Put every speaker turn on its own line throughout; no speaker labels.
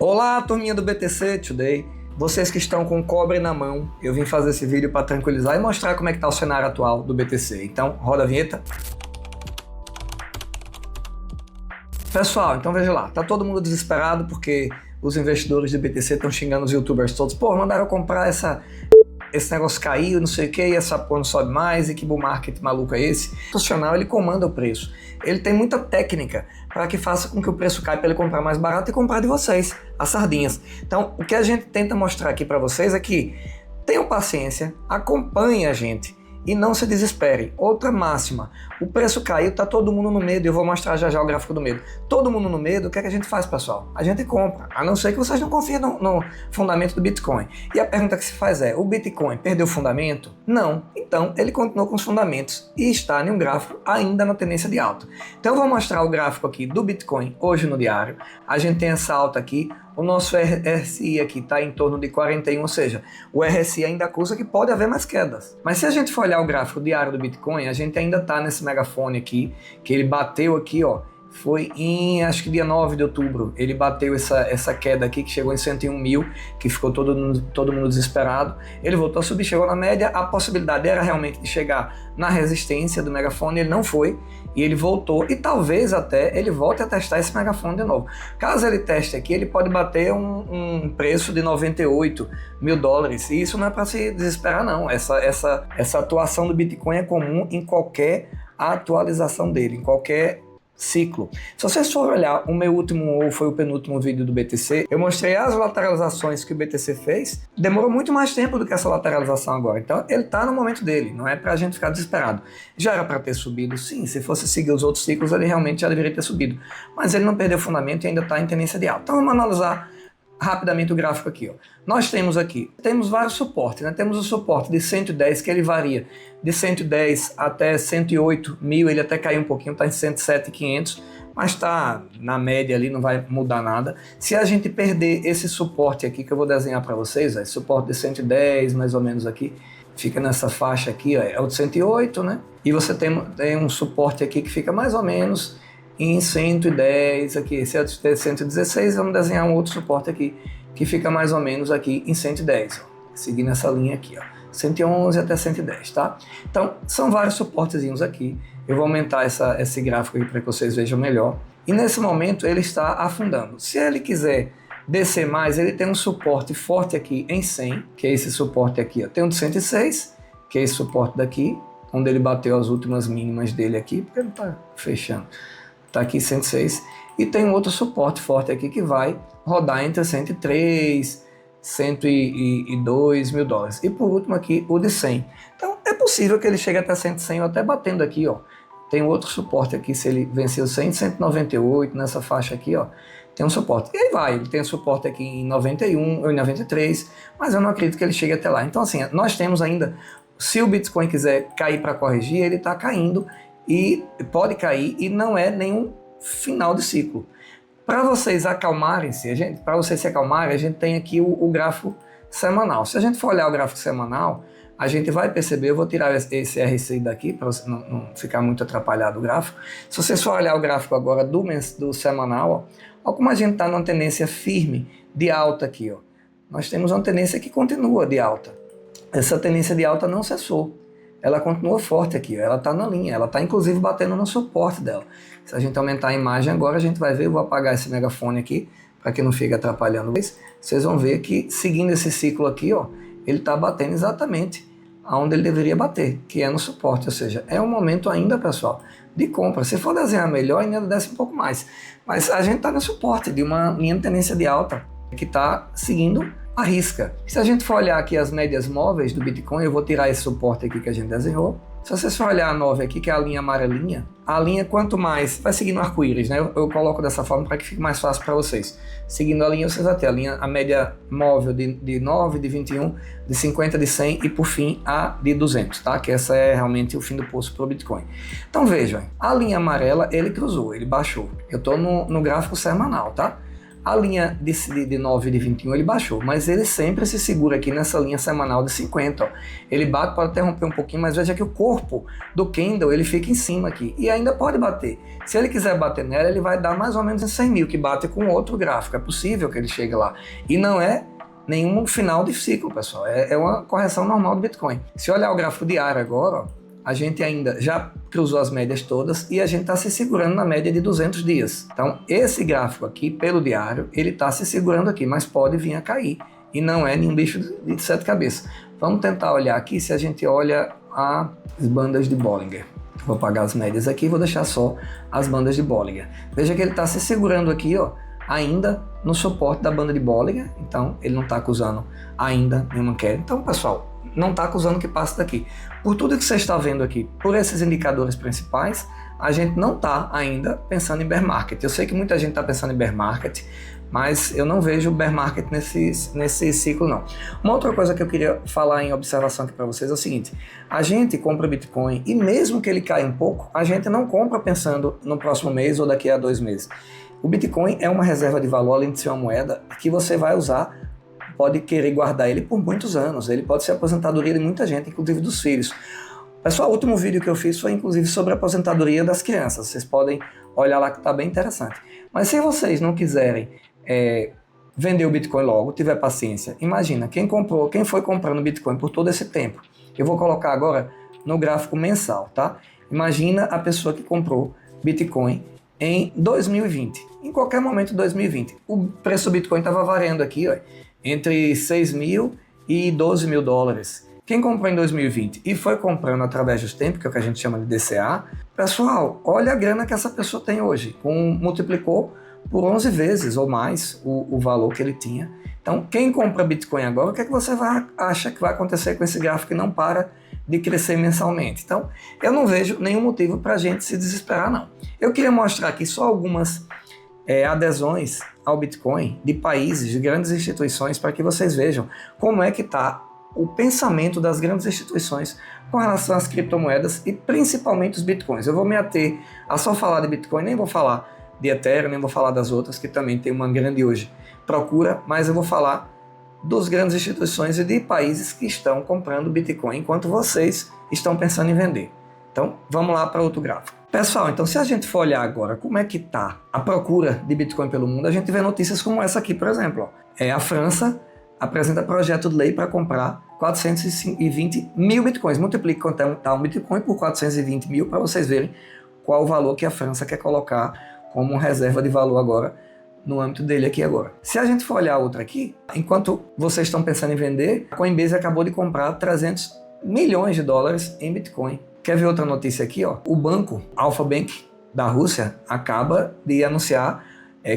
Olá, turminha do BTC Today. Vocês que estão com cobre na mão, eu vim fazer esse vídeo para tranquilizar e mostrar como é que está o cenário atual do BTC. Então, roda a vinheta. Pessoal, então veja lá, tá todo mundo desesperado porque os investidores do BTC estão xingando os youtubers todos. Pô, mandaram comprar esse negócio caiu, não sei o que, e essa porra não sobe mais, e que bull market maluco é esse? O institucional, ele comanda o preço. Ele tem muita técnica para que faça com que o preço caia para ele comprar mais barato e comprar de vocês, as sardinhas. Então, o que a gente tenta mostrar aqui para vocês é que tenham paciência, acompanhem a gente e não se desesperem. Outra máxima, o preço caiu, tá todo mundo no medo, eu vou mostrar já já o gráfico do medo. Todo mundo no medo, o que é que a gente faz, pessoal? A gente compra, a não ser que vocês não confiem no fundamento do Bitcoin. E a pergunta que se faz é, o Bitcoin perdeu o fundamento? Não. Então, ele continuou com os fundamentos e está em um gráfico ainda na tendência de alta. Então, eu vou mostrar o gráfico aqui do Bitcoin hoje no diário. A gente tem essa alta aqui, o nosso RSI aqui está em torno de 41, ou seja, o RSI ainda acusa que pode haver mais quedas. Mas se a gente for olhar o gráfico diário do Bitcoin, a gente ainda está nesse megafone aqui, que ele bateu aqui, ó, foi em, acho que dia 9 de outubro, ele bateu essa queda aqui, que chegou em 101 mil, que ficou todo mundo desesperado. Ele voltou a subir, chegou na média, a possibilidade era realmente de chegar na resistência do megafone, ele não foi, e ele voltou, e talvez até ele volte a testar esse megafone de novo. Caso ele teste aqui, ele pode bater um preço de 98 mil dólares, e isso não é para se desesperar não, essa atuação do Bitcoin é comum em qualquer atualização dele, em qualquer ciclo. Se vocês forem olhar o meu último ou foi o penúltimo vídeo do BTC, eu mostrei as lateralizações que o BTC fez, demorou muito mais tempo do que essa lateralização agora, então ele está no momento dele, não é pra gente ficar desesperado. Já era para ter subido, sim, se fosse seguir os outros ciclos ele realmente já deveria ter subido, mas ele não perdeu o fundamento e ainda está em tendência de alta. Então vamos analisar rapidamente o gráfico aqui, ó. Nós temos vários suportes, né? Temos o suporte de 110, que ele varia de 110 até 108 mil, ele até caiu um pouquinho, está em 107.500, mas está na média ali, não vai mudar nada. Se a gente perder esse suporte aqui, que eu vou desenhar para vocês, ó, esse suporte de 110, mais ou menos aqui, fica nessa faixa aqui, ó, é o de 108, né? E você tem um suporte aqui que fica mais ou menos em 110 aqui, esse é de 116, vamos desenhar um outro suporte aqui, que fica mais ou menos aqui em 110, ó, seguindo essa linha aqui, ó, 111 até 110, tá? Então, são vários suportezinhos aqui, eu vou aumentar esse gráfico aqui para que vocês vejam melhor, e nesse momento ele está afundando. Se ele quiser descer mais, ele tem um suporte forte aqui em 100, que é esse suporte aqui, ó, tem um de 106, que é esse suporte daqui, onde ele bateu as últimas mínimas dele aqui, porque não está fechando. Está aqui 106, e tem um outro suporte forte aqui que vai rodar entre 103, 102 mil dólares. E por último aqui o de 100. Então é possível que ele chegue até 100 ou até batendo aqui, ó. Tem outro suporte aqui, se ele vencer o 100, 198, nessa faixa aqui, ó. Tem um suporte. E aí vai, ele tem um suporte aqui em 91 ou em 93, mas eu não acredito que ele chegue até lá. Então assim, nós temos ainda, se o Bitcoin quiser cair para corrigir, ele está caindo, e pode cair e não é nenhum final de ciclo. Para vocês acalmarem-se, para vocês se acalmarem, a gente tem aqui o gráfico semanal. Se a gente for olhar o gráfico semanal, a gente vai perceber, eu vou tirar esse RSI daqui para você não ficar muito atrapalhado o gráfico. Se vocês for olhar o gráfico agora do semanal, ó como a gente está numa tendência firme de alta aqui, ó. Nós temos uma tendência que continua de alta. Essa tendência de alta não cessou. Ela continua forte aqui, ela está na linha, ela está inclusive batendo no suporte dela. Se a gente aumentar a imagem agora, a gente vai ver, eu vou apagar esse megafone aqui, para que não fique atrapalhando. Vocês vão ver que, seguindo esse ciclo aqui, ó, ele está batendo exatamente onde ele deveria bater, que é no suporte, ou seja, é um momento ainda, pessoal, de compra. Se for desenhar melhor, ainda desce um pouco mais. Mas a gente está no suporte de uma linha de tendência de alta, que está seguindo a risca. Se a gente for olhar aqui as médias móveis do Bitcoin, eu vou tirar esse suporte aqui que a gente desenhou. Se vocês for olhar a 9 aqui, que é a linha amarelinha, a linha quanto mais, vai seguindo arco-íris, né? Eu coloco dessa forma para que fique mais fácil para vocês. Seguindo a linha, vocês vão ter a média móvel de 9, de 21, de 50, de 100 e por fim a de 200, tá? Que essa é realmente o fim do poço para o Bitcoin. Então vejam, a linha amarela, ele cruzou, ele baixou. Eu estou no gráfico semanal, tá? A linha de 9 e de 21 ele baixou, mas ele sempre se segura aqui nessa linha semanal de 50. Ó. Ele bate, pode até romper um pouquinho, mas veja que o corpo do candle ele fica em cima aqui e ainda pode bater. Se ele quiser bater nela, ele vai dar mais ou menos em 100 mil, que bate com outro gráfico. É possível que ele chegue lá. E não é nenhum final de ciclo, pessoal. É uma correção normal do Bitcoin. Se olhar o gráfico diário agora, ó, a gente ainda já cruzou as médias todas e a gente está se segurando na média de 200 dias. Então, esse gráfico aqui, pelo diário, ele está se segurando aqui, mas pode vir a cair. E não é nenhum bicho de 7 cabeças. Vamos tentar olhar aqui se a gente olha as bandas de Bollinger. Vou apagar as médias aqui e vou deixar só as bandas de Bollinger. Veja que ele está se segurando aqui, ó, ainda no suporte da banda de Bollinger. Então, ele não está acusando ainda nenhuma queda. Então, pessoal, não está acusando que passa daqui. Por tudo que você está vendo aqui, por esses indicadores principais, a gente não está ainda pensando em bear market. Eu sei que muita gente está pensando em bear market, mas eu não vejo bear market nesse ciclo, não. Uma outra coisa que eu queria falar em observação aqui para vocês é o seguinte: a gente compra Bitcoin e mesmo que ele caia um pouco, a gente não compra pensando no próximo mês ou daqui a 2 meses. O Bitcoin é uma reserva de valor, além de ser uma moeda que você vai usar, pode querer guardar ele por muitos anos. Ele pode ser a aposentadoria de muita gente, inclusive dos filhos. Pessoal, o último vídeo que eu fiz foi inclusive sobre a aposentadoria das crianças. Vocês podem olhar lá que está bem interessante. Mas se vocês não quiserem vender o Bitcoin logo, tiver paciência, imagina, quem foi comprando Bitcoin por todo esse tempo. Eu vou colocar agora no gráfico mensal, tá? Imagina a pessoa que comprou Bitcoin em 2020, em qualquer momento de 2020. O preço do Bitcoin estava variando aqui, ó, entre 6 mil e 12 mil dólares. Quem comprou em 2020 e foi comprando através dos tempos, que é o que a gente chama de DCA, pessoal, olha a grana que essa pessoa tem hoje. Multiplicou por 11 vezes ou mais o valor que ele tinha. Então, quem compra Bitcoin agora, o que é que você acha que vai acontecer com esse gráfico que não para de crescer mensalmente? Então, eu não vejo nenhum motivo para a gente se desesperar, não. Eu queria mostrar aqui só algumas adesões ao Bitcoin de países, de grandes instituições, para que vocês vejam como é que está o pensamento das grandes instituições com relação às criptomoedas e principalmente os Bitcoins. Eu vou me ater a só falar de Bitcoin, nem vou falar de Ethereum, nem vou falar das outras que também tem uma grande hoje procura, mas eu vou falar dos grandes instituições e de países que estão comprando Bitcoin enquanto vocês estão pensando em vender. Então, vamos lá para outro gráfico. Pessoal, então se a gente for olhar agora como é que está a procura de Bitcoin pelo mundo, a gente vê notícias como essa aqui, por exemplo. Ó. A França apresenta projeto de lei para comprar 420 mil Bitcoins. Multiplique quanto está um Bitcoin por 420 mil para vocês verem qual o valor que a França quer colocar como reserva de valor agora, no âmbito dele aqui agora. Se a gente for olhar outra aqui, enquanto vocês estão pensando em vender, a Coinbase acabou de comprar 300 milhões de dólares em Bitcoin. Quer ver outra notícia aqui? Ó? O banco Alfa Bank da Rússia acaba de anunciar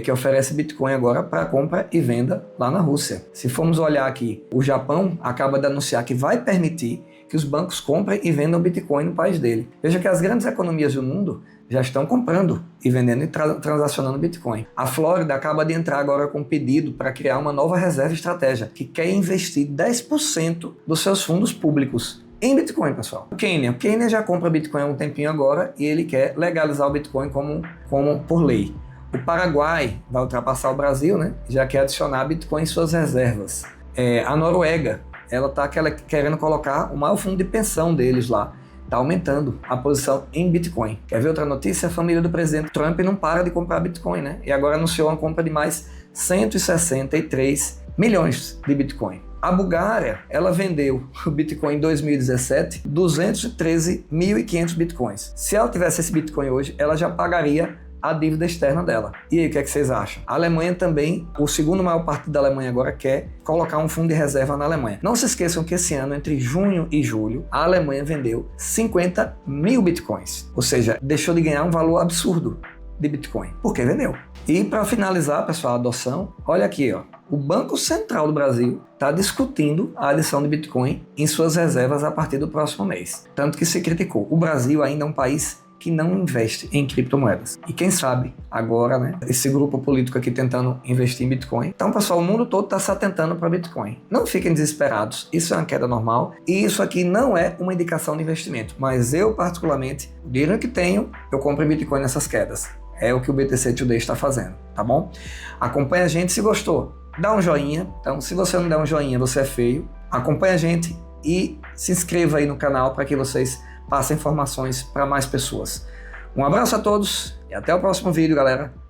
que oferece Bitcoin agora para compra e venda lá na Rússia. Se formos olhar aqui, o Japão acaba de anunciar que vai permitir que os bancos comprem e vendam Bitcoin no país dele. Veja que as grandes economias do mundo já estão comprando e vendendo e transacionando Bitcoin. A Flórida acaba de entrar agora com um pedido para criar uma nova reserva estratégica, que quer investir 10% dos seus fundos públicos em Bitcoin, pessoal. O Quênia já compra Bitcoin há um tempinho agora e ele quer legalizar o Bitcoin como por lei. O Paraguai vai ultrapassar o Brasil, né? Já quer adicionar Bitcoin em suas reservas. A Noruega, ela está querendo colocar o maior fundo de pensão deles lá. Está aumentando a posição em Bitcoin. Quer ver outra notícia? A família do presidente Trump não para de comprar Bitcoin, né? E agora anunciou uma compra de mais 163 milhões de Bitcoin. A Bulgária, ela vendeu o Bitcoin em 2017, 213.500 Bitcoins. Se ela tivesse esse Bitcoin hoje, ela já pagaria a dívida externa dela. E aí, o que é que vocês acham? A Alemanha também, o segundo maior partido da Alemanha agora quer colocar um fundo de reserva na Alemanha. Não se esqueçam que esse ano, entre junho e julho, a Alemanha vendeu 50 mil Bitcoins. Ou seja, deixou de ganhar um valor absurdo de Bitcoin. Por que vendeu? E para finalizar, pessoal, a adoção, olha aqui, ó. O Banco Central do Brasil está discutindo a adição de Bitcoin em suas reservas a partir do próximo mês. Tanto que se criticou. O Brasil ainda é um país que não investe em criptomoedas. E quem sabe agora, né, esse grupo político aqui tentando investir em Bitcoin. Então, pessoal, o mundo todo está se atentando para Bitcoin. Não fiquem desesperados, isso é uma queda normal e isso aqui não é uma indicação de investimento. Mas eu, particularmente, o dinheiro que tenho, eu compro em Bitcoin nessas quedas. É o que o BTC Today está fazendo, tá bom? Acompanha a gente se gostou. Dá um joinha. Então, se você não der um joinha, você é feio. Acompanha a gente e se inscreva aí no canal para que vocês passem informações para mais pessoas. Um abraço a todos e até o próximo vídeo, galera.